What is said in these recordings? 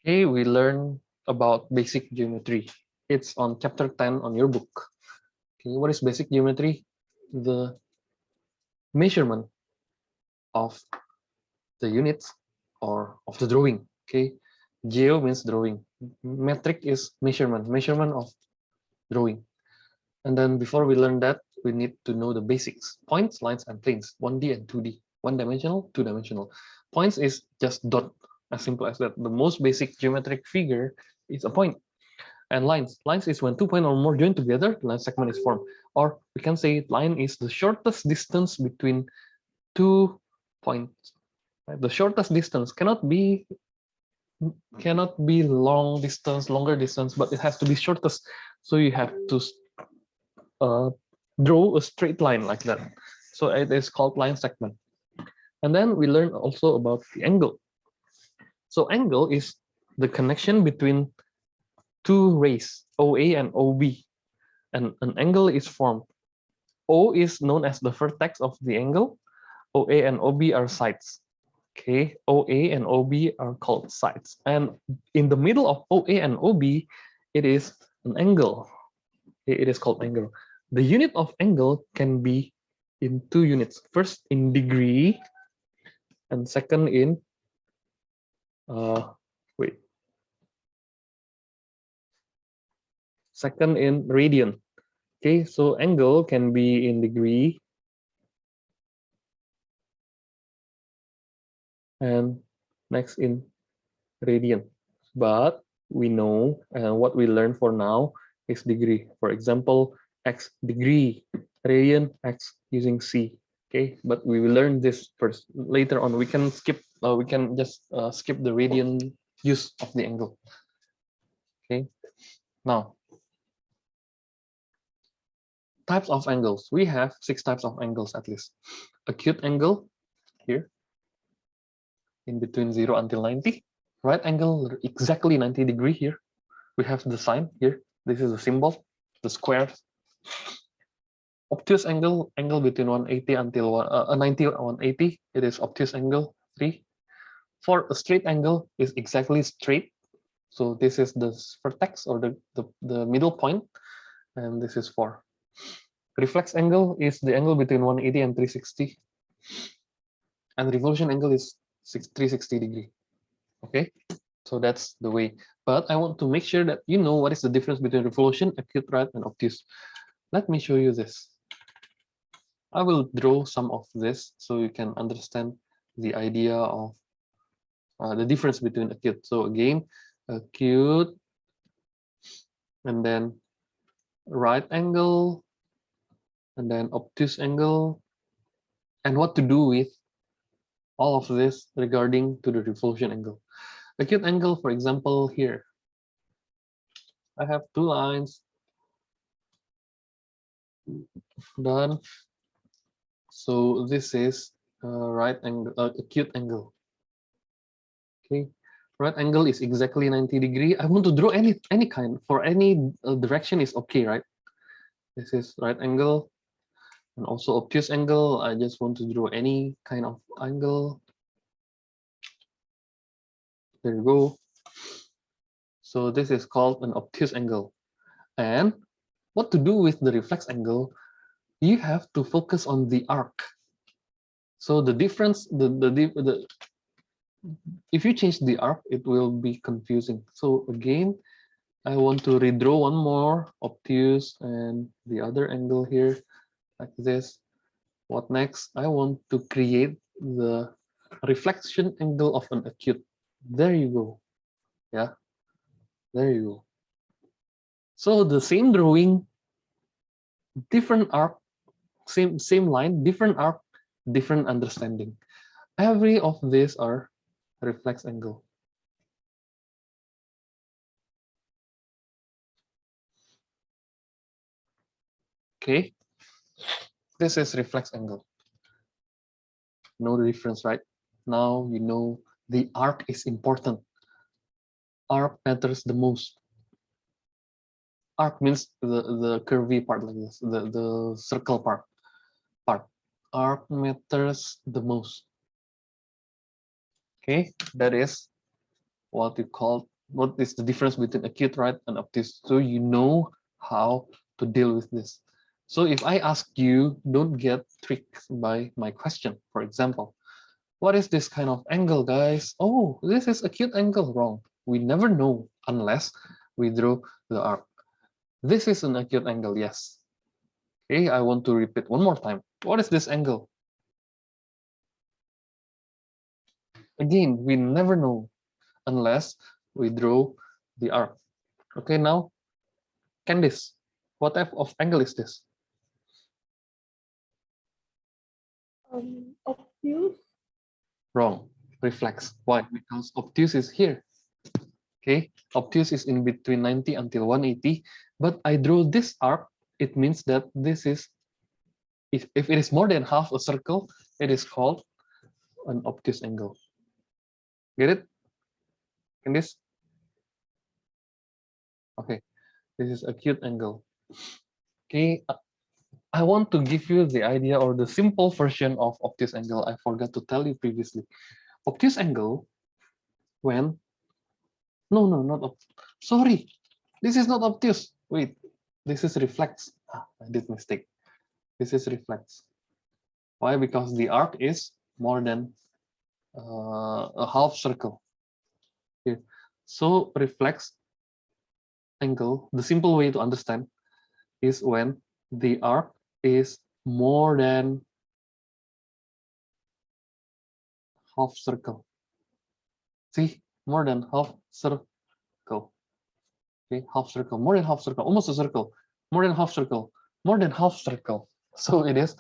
Okay, we learn about basic geometry. It's on chapter 10 on your book. Okay, what is basic geometry? The measurement of the units or of the drawing. Okay, geo means drawing. Metric is measurement of drawing. And then before we learn that, we need to know the basics: points, lines, and planes. 1D and 2D. One-dimensional, two-dimensional. Points is just dot, as simple as that. The most basic geometric figure is a point. And lines is when 2 points or more join together, the line segment is formed. Or we can say line is the shortest distance between 2 points. Right? The shortest distance cannot be longer distance, but it has to be shortest. So you have to draw a straight line like that. So it is called line segment. And then we learn also about the angle. So angle is the connection between two rays, OA and OB. And an angle is formed. O is known as the vertex of the angle. OA and OB are sides. Okay, OA and OB are called sides. And in the middle of OA and OB, it is an angle. It is called angle. The unit of angle can be in 2 units. First in degree, and second in second in radian. Okay, so angle can be in degree and next in radian. But we know what we learn for now is degree. For example, x degree, radian, x using c. Okay, but we will learn this first. Later on, we can skip. We can just skip the radian use of the angle. Okay, now types of angles. We have 6 types of angles at least. Acute angle here, in between 0 until 90. Right angle exactly 90 degree here. We have the sign here. This is the symbol, the squares. Obtuse angle between 180 until 90 180. It is obtuse angle 3. For a straight angle is exactly straight. So this is the vertex or the middle point, and this is 4. Reflex angle is the angle between 180 and 360, and revolution angle is 360 degree. Okay, so that's the way. But I want to make sure that you know what is the difference between revolution, acute, right, and obtuse. Let me show you this. I will draw some of this so you can understand the idea of the difference between acute. So again, acute, and then right angle, and then obtuse angle, and what to do with all of this regarding to the revolution angle. Acute angle, for example, here. I have 2 lines done. So this is right angle, acute angle. Okay, right angle is exactly 90 degree. I want to draw any kind for any direction is okay, right? This is right angle, and also obtuse angle. I just want to draw any kind of angle. There you go. So this is called an obtuse angle. And what to do with the reflex angle? You have to focus on the arc. So the difference, if you change the arc, it will be confusing. So again, I want to redraw one more obtuse and the other angle here like this. What next? I want to create the reflection angle of an acute. There you go. Yeah, there you go. So the same drawing, different arc, same line, different arc, different understanding. Every of these are reflex angle. Okay, this is reflex angle. Know the difference, right? Now you know the arc is important. Arc matters the most. Arc means the curvy part like this, the circle part. Arc matters the most. Okay, that is what we call what is the difference between acute right and obtuse, so you know how to deal with this. So if I ask you, don't get tricked by my question. For example, what is this kind of angle, guys? Oh, this is acute angle. Wrong. We never know unless we draw the arc. This is an acute angle, yes. Okay, I want to repeat one more time. What is this angle? Again, we never know unless we draw the arc. Okay, now, Candice, what type of angle is this? Obtuse. Wrong. Reflex. Why? Because obtuse is here. Okay, obtuse is in between 90 until 180, but I draw this arc. It means that this is, if it is more than half a circle, it is called an obtuse angle. Get it? In this? Okay, this is acute angle. Okay, I want to give you the idea or the simple version of obtuse angle. I forgot to tell you previously. Obtuse angle, when, no, not sorry, this is not obtuse. Wait, this is reflex. I did mistake. This is reflex. Why? Because the arc is more than a half circle. Okay. So reflex angle, the simple way to understand is when the arc is more than half circle. See, more than half circle. Okay, half circle, more than half circle, almost a circle, more than half circle, more than half circle. So it is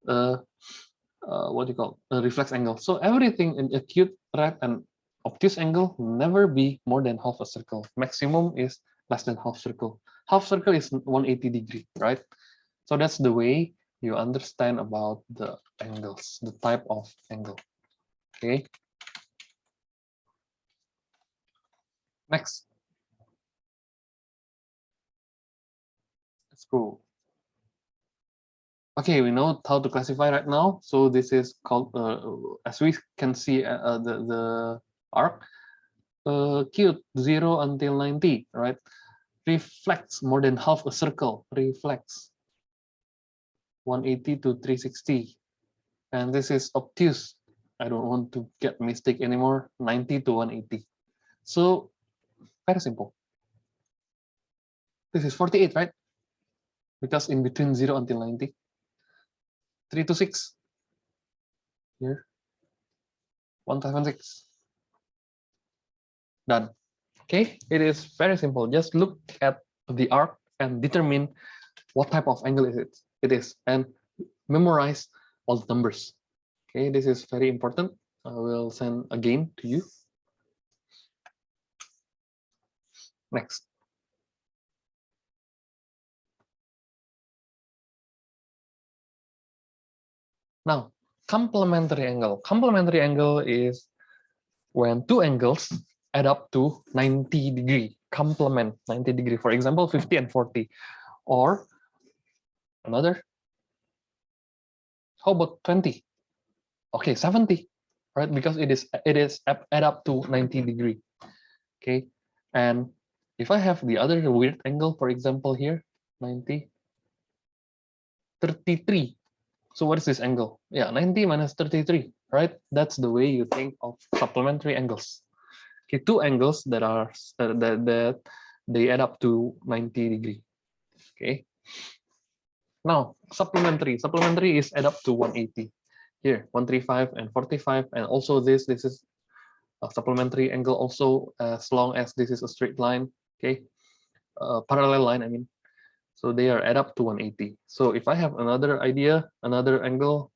what do you call a reflex angle. So everything in acute, right, and obtuse angle never be more than half a circle. Maximum is less than half circle. Half circle is 180 degree, right? So that's the way you understand about the angles, the type of angle. Okay. Next. Let's go. Okay, we know how to classify right now. So this is called, as we can see, the arc, acute 0 until 90, right? Reflects more than half a circle, reflects 180 to 360. And this is obtuse. I don't want to get mistake anymore, 90 to 180. So very simple. This is 48, right? Because in between 0 until 90, 3 to 6. Here, 176. Done. Okay, it is very simple. Just look at the arc and determine what type of angle it is, and memorize all the numbers. Okay, this is very important. I will send again to you. Next. Now, complementary angle. Complementary angle is when two angles add up to 90 degree, complement 90 degree. For example, 50 and 40. Or another, how about 20? Okay, 70, right? Because it is add up to 90 degree. Okay, and if I have the other weird angle, for example here, 90, 33. So what is this angle? Yeah, 90 minus 33, right? That's the way you think of supplementary angles. Okay, two angles that are that they add up to 90 degree. Okay. Now supplementary is add up to 180. Here 135 and 45, and also this is a supplementary angle also, as long as this is a straight line. Okay, parallel line, I mean. So they are add up to 180. So if I have another idea, another angle,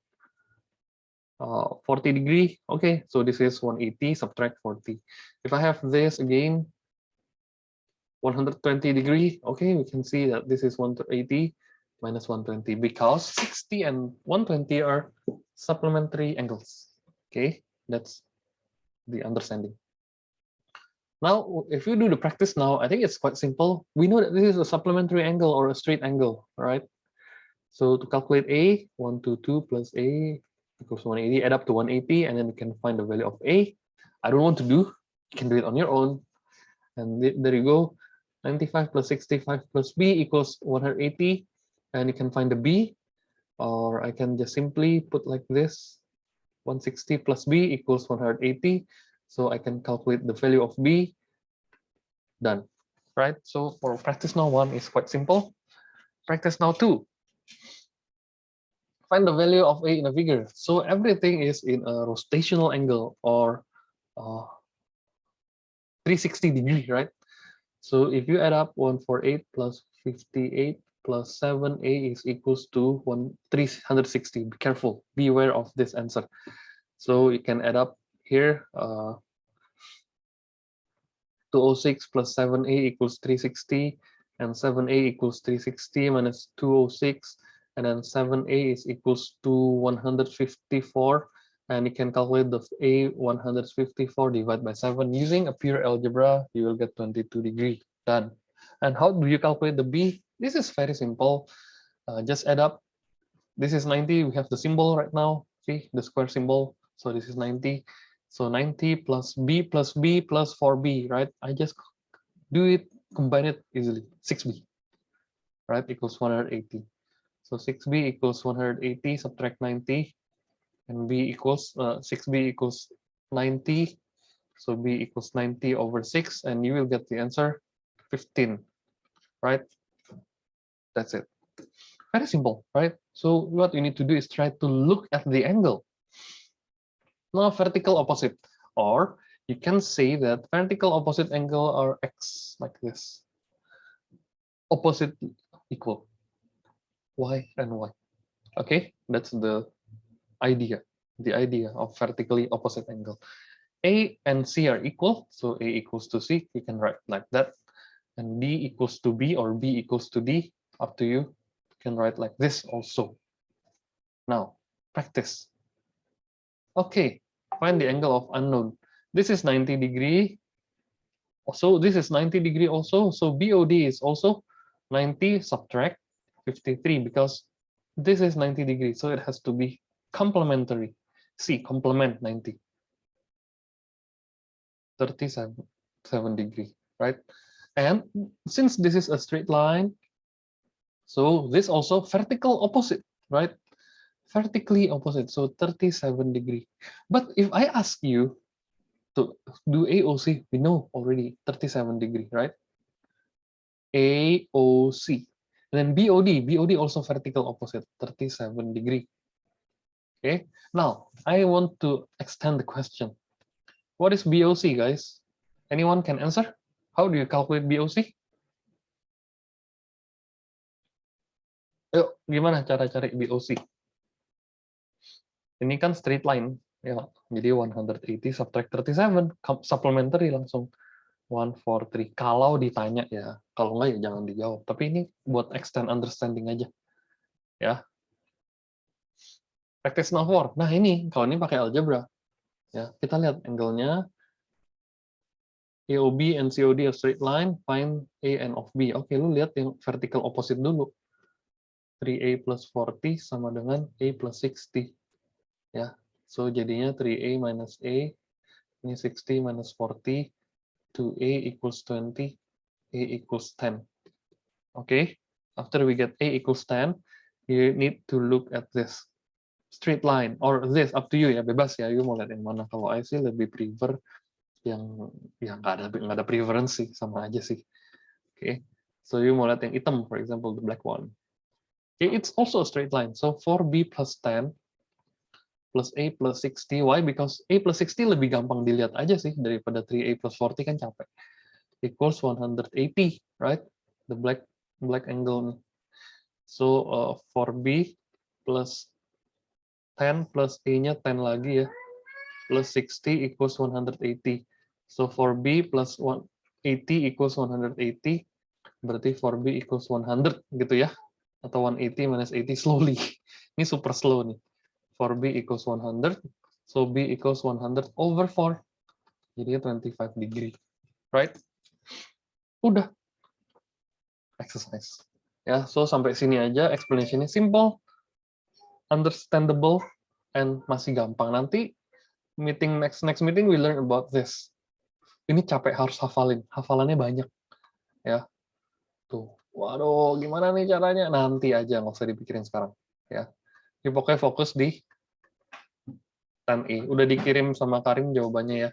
40 degree, okay, so this is 180, subtract 40. If I have this again, 120 degree, okay, we can see that this is 180 minus 120, because 60 and 120 are supplementary angles. Okay, that's the understanding. Now, if you do the practice now, I think it's quite simple. We know that this is a supplementary angle or a straight angle, right? So to calculate A, 122 plus A equals 180, add up to 180, and then you can find the value of A. I don't want to do, you can do it on your own. And there you go. 95 plus 65 plus b equals 180. And you can find the b, or I can just simply put like this. 160 plus b equals 180. So I can calculate the value of b. Done. Right? So for practice now 1 is quite simple. Practice now 2. Find the value of a in a figure. So everything is in a rotational angle, or 360 degree, right? So if you add up 148 plus 58 plus 7a is equals to 360. Be careful, be aware of this answer. So you can add up here 206 plus 7a equals 360, and 7a equals 360 minus 206, and then 7a is equals to 154, and you can calculate the a 154 divided by 7 using a pure algebra. You will get 22 degree. Done. And how do you calculate the b? This is very simple. Just add up. This is 90. We have the symbol right now. See the square symbol. So this is 90. So 90 plus b plus 4b, right? I just do it, combine it easily. 6b, right? Equals 180. So 6b equals 180, subtract 90, and b equals 6b equals 90. So b equals 90 over 6, and you will get the answer 15, right? That's it. Very simple, right? So what you need to do is try to look at the angle. Now vertical opposite, or you can say that vertical opposite angle are x, like this. Opposite equal y and y. Okay, that's the idea of vertically opposite angle. A and C are equal, so A equals to C, you can write like that. And D equals to B, or B equals to D, up to you. You can write like this also. Now, practice. Okay, find the angle of unknown. This is 90 degree. So this is 90 degree also. So BOD is also 90, subtract 53, because this is 90 degrees. So it has to be complementary. See, complement 90. 37 degree, right? And since this is a straight line, so this also vertical opposite, right? Vertically opposite, so 37 degree. But if I ask you to do AOC, we know already 37 degree, right? AOC. And then BOD also vertical opposite, 37 degree. Okay, now I want to extend the question. What is BOC, guys? Anyone can answer? How do you calculate BOC? Yuk, gimana cara cari BOC? Ini kan straight line, ya. Jadi 180 subtract 37, supplementary langsung 143. Kalau ditanya ya, kalau enggak ya jangan dijawab. Tapi ini buat extend understanding aja, ya. Practice now 4. Nah ini, kalau ini pakai algebra, ya. Kita lihat angle-nya. AOB and COD of straight line, find A and of B. Oke, lu lihat yang vertical opposite dulu. 3A plus 40 sama dengan A plus 60. Ya, so jadinya 3A minus A, ini 60 minus 40, 2A equals 20, A equals 10. Okay, after we get A equals 10, you need to look at this straight line, or this, up to you ya, bebas ya, you mau lihat yang mana. Kalau I sih lebih prefer yang nggak ada preference sih, sama aja sih. Okay, so you mau lihat yang hitam, for example, the black one. Okay, it's also a straight line, so 4B plus 10 plus A plus 60. Why? Because A plus 60 lebih gampang dilihat aja sih daripada 3A plus 40 kan capek. Equals 180, right? The black angle nih. So 4B plus 10 plus A-nya 10 lagi ya. Plus 60 equals 180. So 4B plus 80 equals 180. Berarti 4B equals 100 gitu ya. Atau 180 minus 80 slowly. Ini super slow nih. 4B equals 100, so B equals 100 over 4, jadinya 25 degree, right? Udah, exercise. Ya, so sampai sini aja explanation-nya simple, understandable, and masih gampang. Nanti meeting next meeting we learn about this. Ini capek harus hafalin, hafalannya banyak ya. Tuh, waduh, gimana nih caranya? Nanti aja, nggak usah dipikirin sekarang ya. Jadi pokoknya fokus di 10A. Udah dikirim sama Karim jawabannya ya.